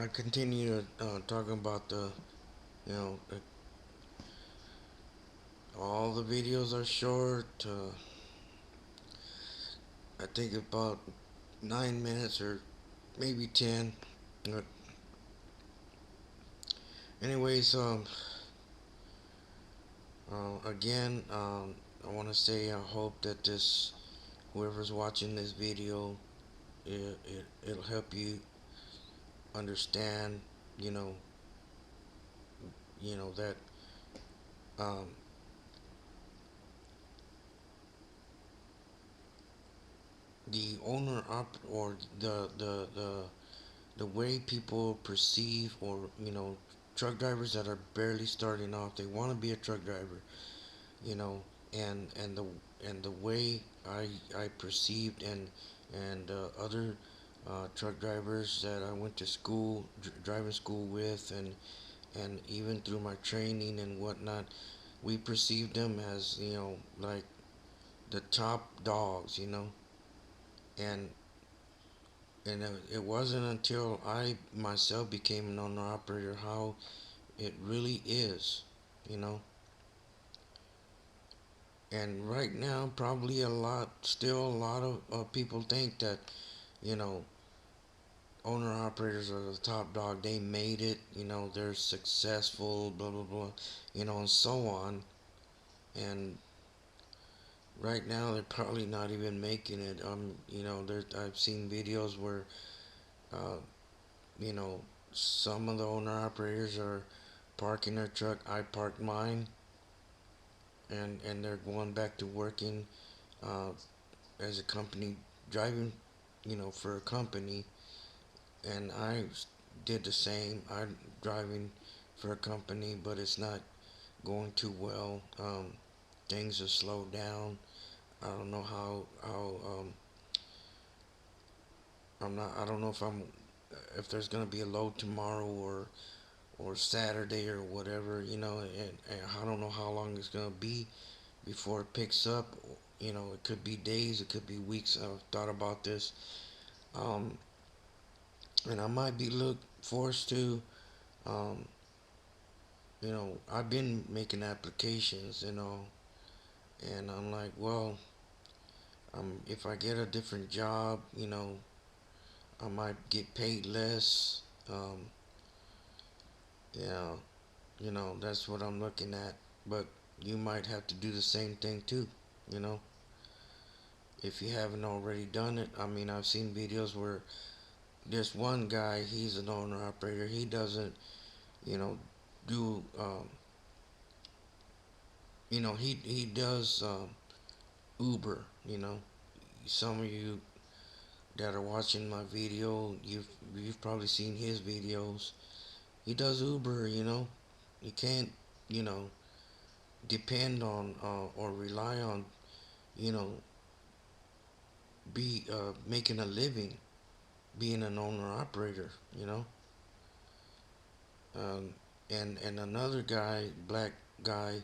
I continue talking about you know, all the videos are short. I think about 9 minutes or maybe 10. But anyways, again, I want to say I hope that whoever's watching this video, it'll help you understand, you know, that um, the owner op or the way people perceive, or truck drivers that are barely starting off, they want to be a truck driver, you know and the way I perceived, and other truck drivers that I went to school, driving school with, and even through my training and whatnot, we perceived them as, like the top dogs, and it wasn't until I myself became an owner operator how it really is, you know. And right now, probably still a lot of people think that, you know, owner operators are the top dog. They made it, they're successful, blah, blah, blah, and so on. And right now, they're probably not even making it. I've seen videos where, uh, you know, some of the owner operators are parking their truck. I parked mine, and they're going back to working uh, as a company, driving, for a company, and I did the same. I'm driving for a company, but it's not going too well. Things have slowed down. I don't know how I'm not. I don't know if there's gonna be a load tomorrow or Saturday or whatever. And I don't know how long it's gonna be before it picks up. It could be days. It could be weeks. I've thought about this. Um, and I might be forced to. Um, I've been making applications, and I'm like, well, if I get a different job, I might get paid less. Um, yeah, that's what I'm looking at. But you might have to do the same thing too, you know, if you haven't already done it. I mean, I've seen videos where this one guy, he's an owner operator. He doesn't, you know, do, he does Uber. Some of you that are watching my video, you've probably seen his videos. He does Uber. You can't, you know, depend on or rely on, you know, be making a living being an owner operator. Um, and another guy, black guy,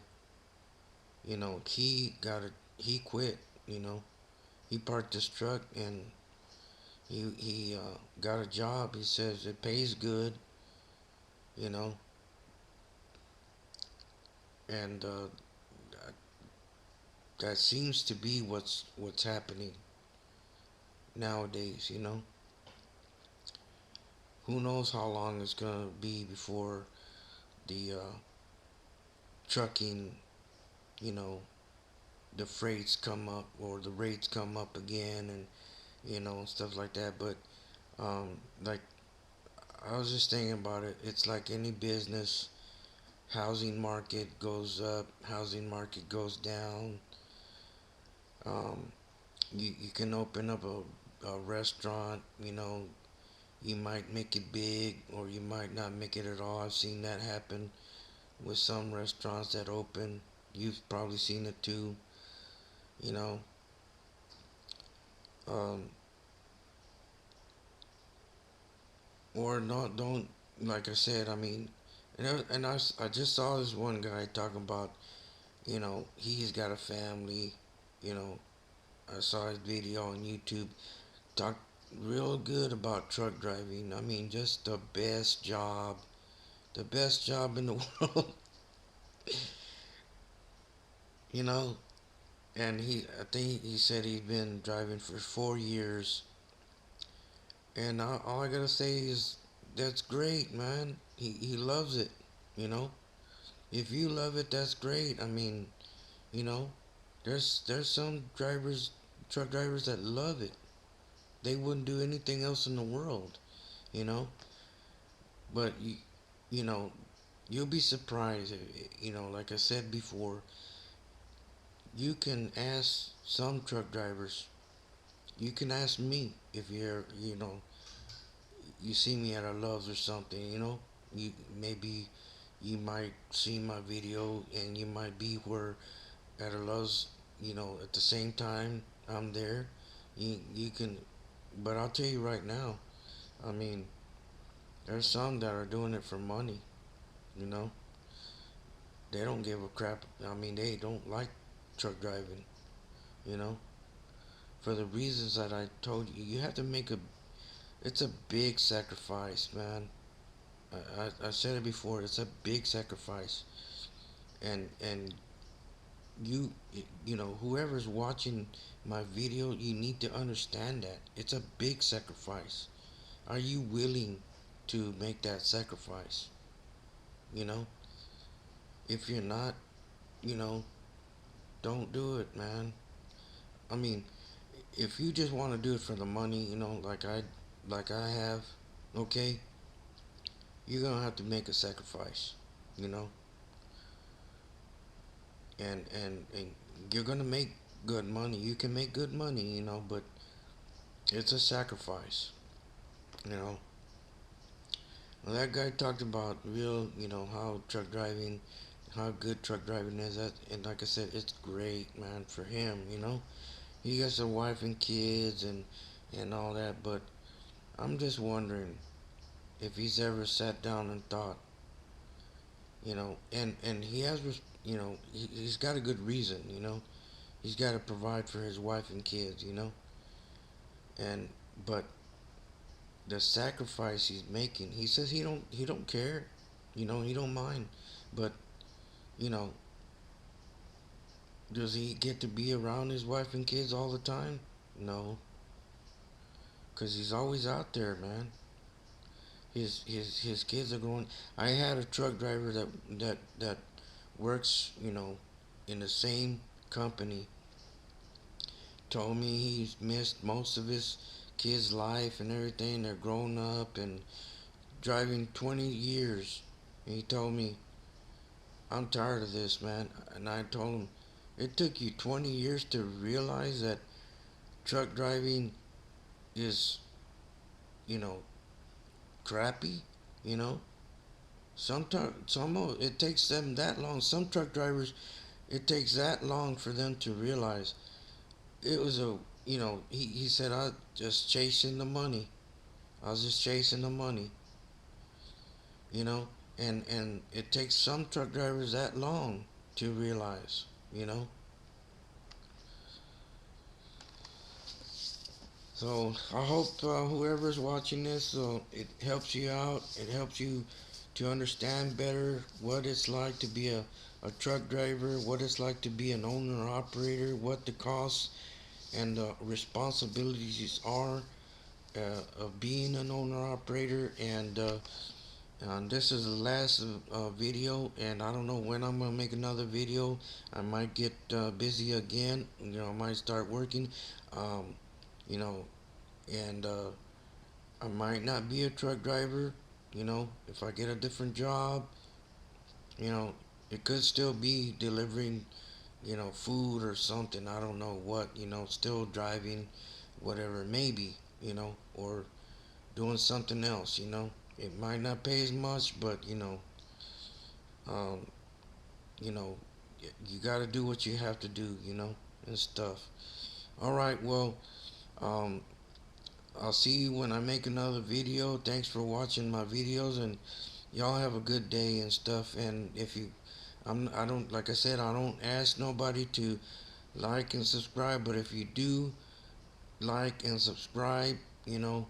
he quit. You know, he parked his truck and he got a job. He says it pays good. You know, and that seems to be what's happening nowadays. Who knows how long it's gonna be before the trucking, you know, the freights come up or the rates come up again, and stuff like that. But like, I was just thinking about it. It's like any business. Housing market goes up, housing market goes down. Um, you can open up a restaurant. You might make it big or you might not make it at all. I've seen that happen with some restaurants that open. You've probably seen it too. You know, um, or not. Don't, like I said. I mean, I just saw this one guy talking about. He's got a family. You know, I saw his video on YouTube talk. real good about truck driving. I mean, just the best job in the world, you know. And I think he said he's been driving for 4 years. And all I gotta say is, that's great, man. He loves it, you know. If you love it, that's great. I mean, you know, there's some truck drivers that love it. They wouldn't do anything else in the world, you know. But you know, you'll be surprised. You know, like I said before, you can ask some truck drivers. You can ask me if you know, you see me at a Love's or something. You know, you maybe you might see my video and you might be where at a Love's. You know, at the same time I'm there. You can, but I'll tell you right now. I mean, there's some that are doing it for money. You know, they don't give a crap. I mean, they don't like truck driving. You know, for the reasons that I told you, you have to make a. It's a big sacrifice, man. I said it before. It's a big sacrifice, and you you know, whoever's watching my video, you need to understand that it's a big sacrifice. Are you willing to make that sacrifice? You know, if you're not, you know, don't do it, man. I mean, if you just want to do it for the money, you know, like I have, okay, you're gonna have to make a sacrifice, you know, and you're gonna make good money. You can make good money, you know, but it's a sacrifice, you know. Well, that guy talked about real, you know, how truck driving, how good truck driving is. And like I said, it's great, man, for him, you know. He got a wife and kids and all that, but I'm just wondering if he's ever sat down and thought, you know, and he has, you know, he's got a good reason, you know. He's got to provide for his wife and kids, you know. And but the sacrifice he's making, he says he don't care, you know, he don't mind. But you know, does he get to be around his wife and kids all the time? No, cause he's always out there, man. His kids are going. I had a truck driver that works, you know, in the same company. Told me he's missed most of his kids' life and everything. They're grown up and driving 20 years. And he told me, I'm tired of this, man. And I told him, it took you 20 years to realize that truck driving is, you know, crappy, you know. It takes them that long. Some truck drivers, it takes that long for them to realize it was a, you know, he said, I just chasing the money. I was just chasing the money, you know. And it takes some truck drivers that long to realize, you know. So I hope whoever's watching this, it helps you out. It helps you to understand better what it's like to be a truck driver, what it's like to be an owner operator, what the costs and the responsibilities are of being an owner operator. And this is the last video, and I don't know when I'm gonna make another video. I might get busy again. You know, I might start working. Um, you know, and I might not be a truck driver. You know, if I get a different job, you know, it could still be delivering, you know, food or something. I don't know what, you know, still driving, whatever, maybe, you know, or doing something else, you know. It might not pay as much, but, um, you know, you got to do what you have to do, you know, and stuff. All right, well, um, I'll see you when I make another video. Thanks for watching my videos, and y'all have a good day and stuff. And if you, I don't, like I said, I don't ask nobody to like and subscribe, but if you do like and subscribe, you know.